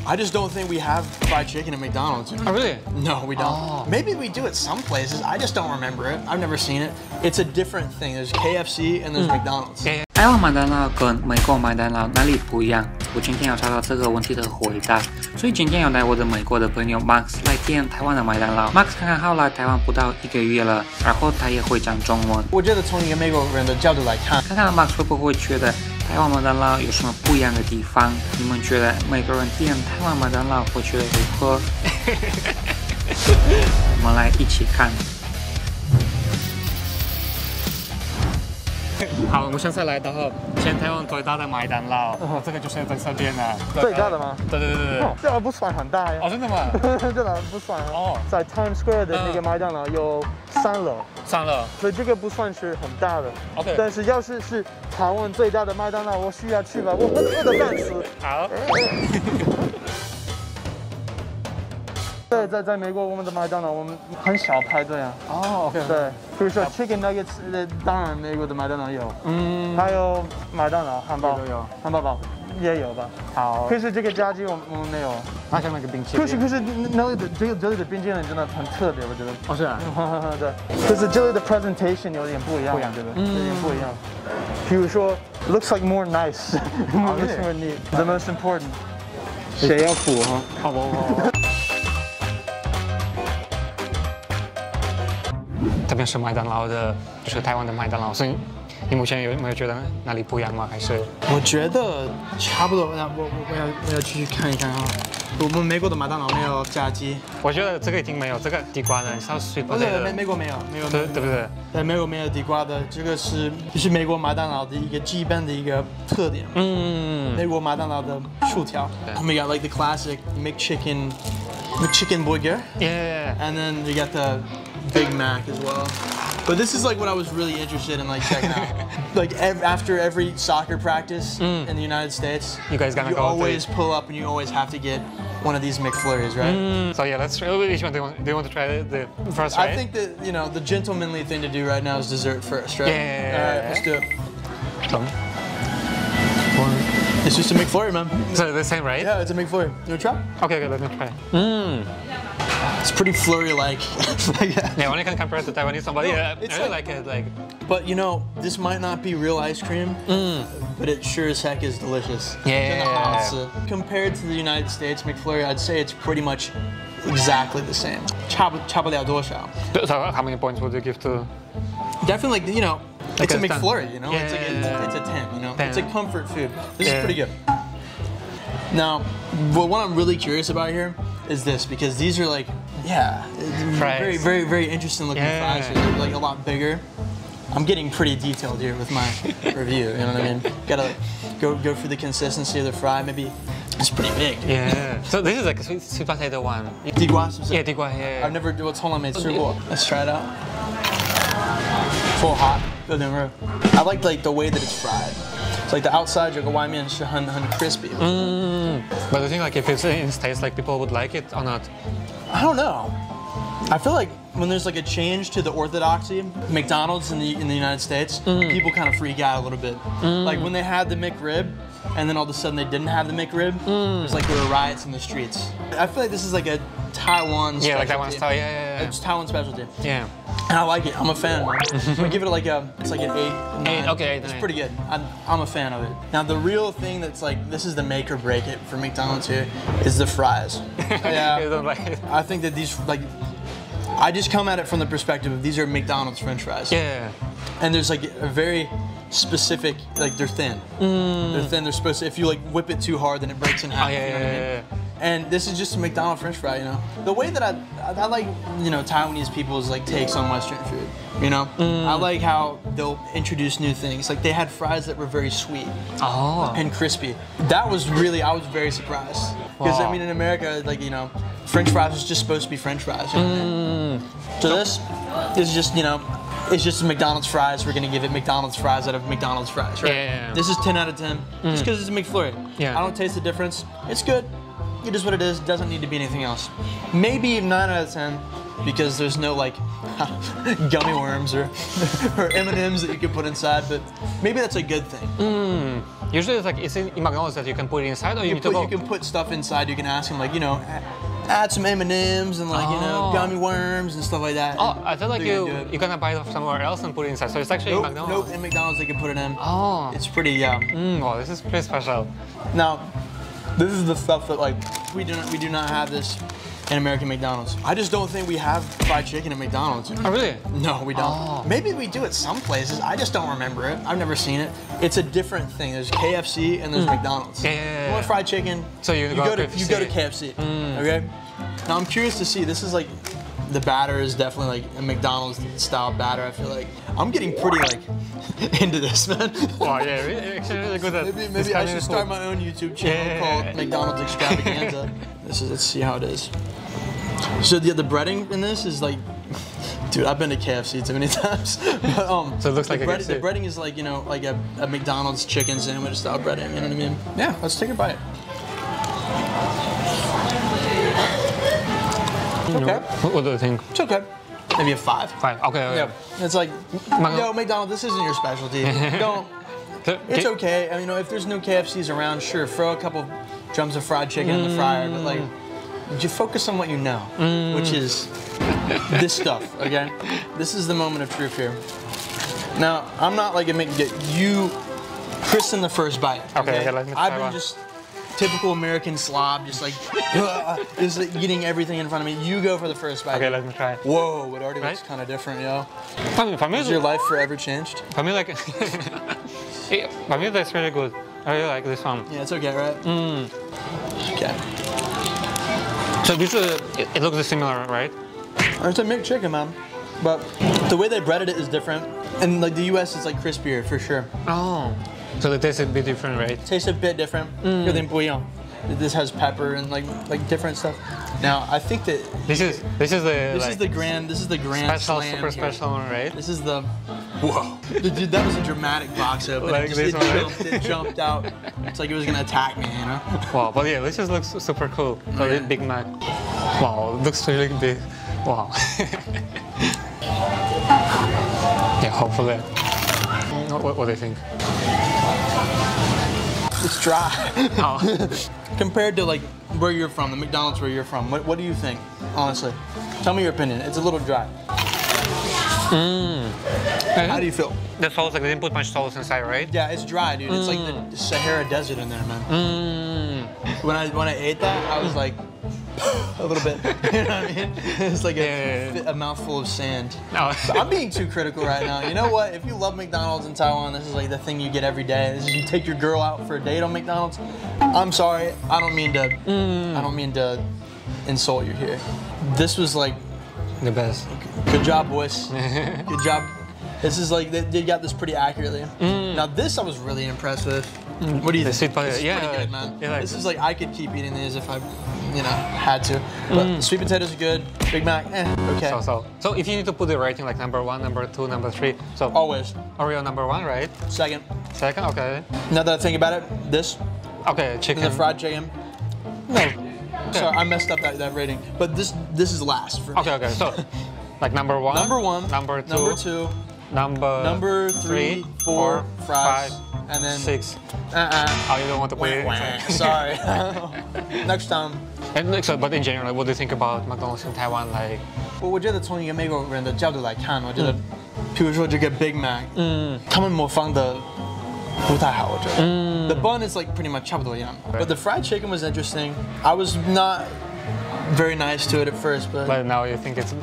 I just don't think we have fried chicken at McDonald's. Oh, really? No, we don't. Oh. Maybe we do at some places. I just don't remember it. I've never seen it. It's a different thing. There's KFC and there's McDonald's. 台湾麦当劳跟美国麦当劳哪里不一样？我今天要找到这个问题的回答，所以今天要带我的美国的朋友 Max 来点台湾的麦当劳。Max 刚刚好来台湾不到1个月了，然后他也会讲中文。我觉得从一个美国人的角度来看，看看 Max 会不会觉得台湾麦当劳有什么不一样的地方？你们觉得美国人点台湾麦当劳会觉得如何？我们来一起看。好，我们现在来到全台湾最大的麦当劳，这个就是在这边了。最大的吗？对对对对对。这还不算很大呀。哦，真的吗？这还不算哦。在 Times Square 的那个麦当劳有3楼。3楼。所以这个不算是很大的。OK。但是要是台湾最大的麦当劳，我需要去吧，我饿得半死。好。对，在美国我们的麦当劳我们很少排队啊。哦 ，OK。对，比如说 Chicken Nuggets， 当然美国的麦当劳有，还有麦当劳汉堡都有，汉堡包也有吧。好。可是这个炸鸡我们没有。那像那个冰淇淋。可是那里的这里的冰淇淋真的很特别，我觉得。哦，是啊。对。可是这里的 presentation 有点不一样，不一样，对不对？有点不一样。比如说 looks like more nice， looks more neat。The most important， 谁要付哈？好不好？这边是麦当劳的，就是台湾的麦当劳，所以你目前有没有觉得哪里不一样吗？还是？我觉得差不多。我要继续看一看啊。我们美国的麦当劳没有炸鸡。我觉得这个一定没有，这个地瓜的，像水果类的。对，美国没有，对不对？对，美国没有地瓜的，这个是美国麦当劳的一个基本的一个特点。美国麦当劳的薯条。We got like the classic McChicken burger. Yeah. And then you got the Big Mac as well. But this is like what I was really interested in, like checking out. Like after every soccer practice in the United States, you guys gotta go. Always pull up and you always have to get one of these McFlurries, right? So yeah, let's try. Which one do you want to try the first? Right? I think that the gentlemanly thing to do right now is dessert first, right? Yeah. All right, let's do it. It's just a McFlurry, man. So the same, right? Yeah, it's a McFlurry. You wanna try? Okay, let me try. It's pretty flurry-like. Yeah, when I can compare it to Taiwanese somebody, I really like it. But you know, this might not be real ice cream, but it sure as heck is delicious. Yeah. Compared to the United States McFlurry, I'd say it's pretty much exactly the same. 差不了多少. So how many points would you give to? Definitely, it's a McFlurry, Yeah. It's a 10, It's a comfort food. This is pretty good. Now, what I'm really curious about here is this, because these are like, very, very, very interesting looking fries. They're like a lot bigger. I'm getting pretty detailed here with my review, you know what I mean? Gotta go for the consistency of the fry, maybe. It's pretty big. Yeah. So this is like a sweet potato one. 地瓜 Yeah, 地瓜, yeah. I've never, 我从来没吃过. Let's try it out. Full hot. I like the way that it's fried. It's like the outside 有个外面是很 crispy. But I think like if it's in taste, like people would like it or not? I don't know. I feel like when there's like a change to the orthodoxy, McDonald's in the United States, people kind of freak out a little bit. Like when they had the McRib, and then all of a sudden they didn't have the McRib. There's like there were riots in the streets. I feel like this is like a Taiwan specialty. Yeah, like Taiwan style. Yeah. It's Taiwan specialty. Yeah. And I like it. I'm a fan. I'm gonna give it it's like an 8. 9. Okay, 8. It's pretty good. I'm a fan of it. Now the real thing that's like this is the make or break it for McDonald's here is the fries. Yeah. You don't like it. I think that these I just come at it from the perspective of these are McDonald's French fries. Yeah. And there's like a very specific, like they're thin. They're thin. They're supposed to, if you like whip it too hard, then it breaks in half. Oh, yeah. And this is just a McDonald's French fry, The way that I like, Taiwanese people's like takes on Western food, I like how they'll introduce new things. Like they had fries that were very sweet and crispy. That was really, I was very surprised. Because I mean in America, like, French fries was just supposed to be French fries. So this is just, it's just McDonald's fries. We're gonna give it McDonald's fries out of McDonald's fries, right? Yeah. This is 10 out of 10, just because it's a McFlurry. Yeah. I don't taste the difference. It's good. It is what it is. Doesn't need to be anything else. Maybe 9 out of 10, because there's no like gummy worms or M&Ms that you can put inside, but maybe that's a good thing. Usually it's in McDonald's that you can put it inside, or you can put stuff inside. You can ask them, like, you know, add some M&Ms and, like, you know, gummy worms and stuff like that. Oh, I feel like you're gonna buy it somewhere else and put it inside. So it's actually in McDonald's. Nope, in McDonald's they can put it in. Oh, it's pretty wow, this is pretty special. Now, this is the stuff that, like, we do not have this in American McDonald's. I just don't think we have fried chicken at McDonald's. Oh, really? No, we don't. Maybe we do at some places. I just don't remember it. I've never seen it. It's a different thing. There's KFC and there's McDonald's. Yeah. You want fried chicken? So you go to KFC. Okay. Now I'm curious to see. This is like the batter is definitely like a McDonald's style batter. I feel like I'm getting pretty like into this, man. Wow, yeah, actually really good at maybe I should start my own YouTube channel called McDonald's Extravaganza. Let's see how it is. So the breading in this is like, dude, I've been to KFC too many times. But, so it looks like a KFC. The breading is like, you know, like a McDonald's chicken sandwich style breading. You know what I mean? Yeah, let's take a bite. Okay. What do you think? It's okay. Maybe a 5. 5. Okay. Yeah. It's like, yo, McDonald's, this isn't your specialty. Don't. It's okay. I mean, you know, if there's no KFCs around, sure, throw a couple drums of fried chicken in the fryer, but like, you focus on what you know, which is this stuff. Okay. This is the moment of truth here. Now, I'm not like you, Chris, in the first bite. Okay. I've been just typical American slob, just like just like eating everything in front of me. You go for the first bite. Okay, let me try. Whoa, it already looks kind of different, yo. For me, has your life forever changed? For me, like, for me, that's really good. I really like this one. Yeah, it's okay, right? Okay. So this it looks similar, right? It's a McChicken, man. But the way they breaded it is different. And like the US is like crispier for sure. Oh. So the taste is a bit different, right? Tastes a bit different. This has pepper and like different stuff. Now I think that this is the grand special, slam super here. special one, right? This is the whoa. Dude, that was a dramatic box open. Like it jumped out. It's like it was gonna attack me, you know? Wow, but yeah, this just looks super cool. So Big Mac. Wow, it looks really big. Wow. Yeah, hopefully. What do you think? It's dry. Oh. Compared to like where you're from, the McDonald's where you're from, what do you think? Honestly, tell me your opinion. It's a little dry. How do you feel? The sauce, like they didn't put much sauce inside, right? Yeah, it's dry, dude. It's like the Sahara Desert in there, man. When I ate that, I was like, a little bit. You know what I mean? It's like a mouthful of sand. No. I'm being too critical right now. You know what? If you love McDonald's in Taiwan, this is like the thing you get every day. This is you take your girl out for a date on McDonald's. I'm sorry. I don't mean to insult you here. This was like the best. Good job, boys. Good job. This is like they got this pretty accurately. Now this I was really impressed with. What do you think? This is pretty good, man. Yeah, this is like I could keep eating these if I, you know, had to. But the sweet potatoes are good. Big Mac, okay. So if you need to put the rating like number 1, number 2, number 3, so always Oreo number 1, right? Second, okay. Now that I think about it, this. Okay, chicken. The fried chicken. No. Sorry, I messed up that rating. But this is last for me. Okay. So like number 1. Number 1. Number 2. Number 2. Number 3, 4, fries, 5, and then 6. Oh, you don't want to put it? Sorry. Next time. But in general, what do you think about McDonald's in Taiwan? Like, 我觉得从一个美国人的角度来看，我觉得，譬如说这个 Big Mac，他们模仿的不太好，我觉得。The bun is like pretty much 差不多一样。But the fried chicken was interesting. I was not very nice to it at first, but now you think it's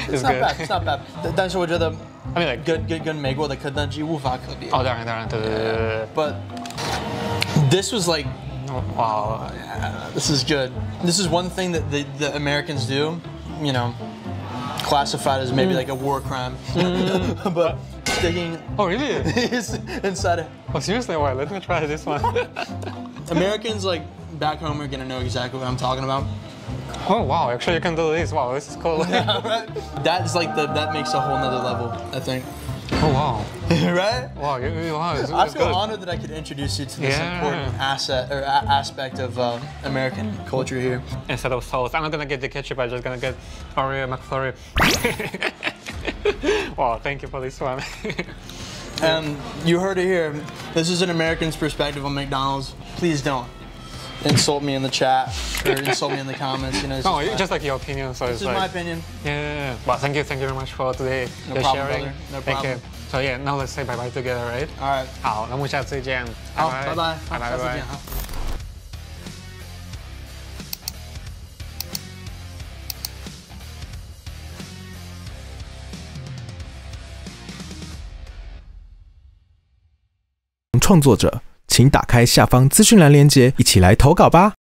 it's not good. bad. It's not bad. 但是我觉得 I mean, like 跟美国的肯德基无法可比。哦，当然，对。But this was like, wow, this is good. This is one thing that the Americans do, you know, classified as maybe like a war crime, but sticking. Oh really? Inside. Oh seriously? Why? Let me try this one. Americans like back home are gonna know exactly what I'm talking about. Oh wow! Actually, you can do this. Wow, this is cool. That's like that makes a whole nother level, I think. Oh wow! Right? Wow, I feel honored that I could introduce you to this important aspect of American culture here. Instead of sauce, I'm not gonna get the ketchup. I'm just gonna get Oreo McFlurry. Wow, thank you for this one. You heard it here. This is an American's perspective on McDonald's. Please don't insult me in the chat or insult me in the comments. You know, no, it's just like your opinion. So this is my opinion. Yeah. Well, thank you very much for today. No problem, sharing. brother. No Thank problem. you. So yeah, now let's say bye bye together, right? All right. 好，那我们下次见。好，拜拜。拜拜拜拜。创作者，请打开下方资讯栏连结，一起来投稿吧。